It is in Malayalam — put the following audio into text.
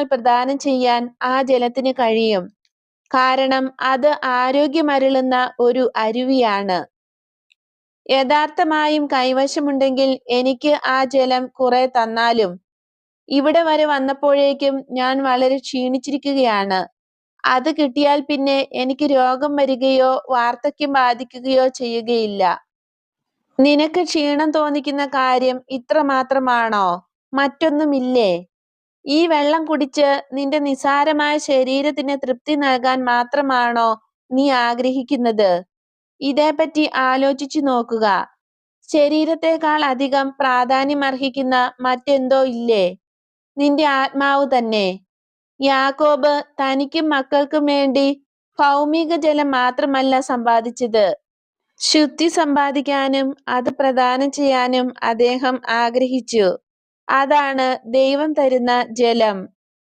ധൈര്യമായി പ്രദാനം ചെയ്യാൻ ആ ജലത്തിന് കഴിയും. കാരണം അത് ആരോഗ്യമരുളുന്ന ഒരു അരുവിയാണ്. യഥാർത്ഥമായും കൈവശമുണ്ടെങ്കിൽ എനിക്ക് ആ ജലം കുറെ തന്നാലും. ഇവിടെ വരെ വന്നപ്പോഴേക്കും ഞാൻ വളരെ ക്ഷീണിച്ചിരിക്കുകയാണ്. അത് കിട്ടിയാൽ പിന്നെ എനിക്ക് രോഗം വരികയോ വാർദ്ധക്യം ബാധിക്കുകയോ ചെയ്യുകയില്ല. നിനക്ക് ക്ഷീണം തോന്നിക്കുന്ന കാര്യം ഇത്ര മാത്രമാണോ? മറ്റൊന്നുമില്ലേ? ഈ വെള്ളം കുടിച്ച് നിന്റെ നിസ്സാരമായ ശരീരത്തിന് തൃപ്തി നൽകാൻ മാത്രമാണോ നീ ആഗ്രഹിക്കുന്നത്? ഇതേപ്പറ്റി ആലോചിച്ചു നോക്കുക. ശരീരത്തെക്കാൾ അധികം പ്രാധാന്യമർഹിക്കുന്ന മറ്റെന്തോ ഇല്ലേ? നിന്റെ ആത്മാവ് തന്നെ. യാക്കോബ് തനിക്കും മക്കൾക്കും വേണ്ടി ഭൗമിക ജലം മാത്രമല്ല സമ്പാദിച്ചത്. ശുദ്ധി സമ്പാദിക്കാനും അത് പ്രദാനം ചെയ്യാനും അദ്ദേഹം ആഗ്രഹിച്ചു. അതാണ് ദൈവം തരുന്ന ജലം.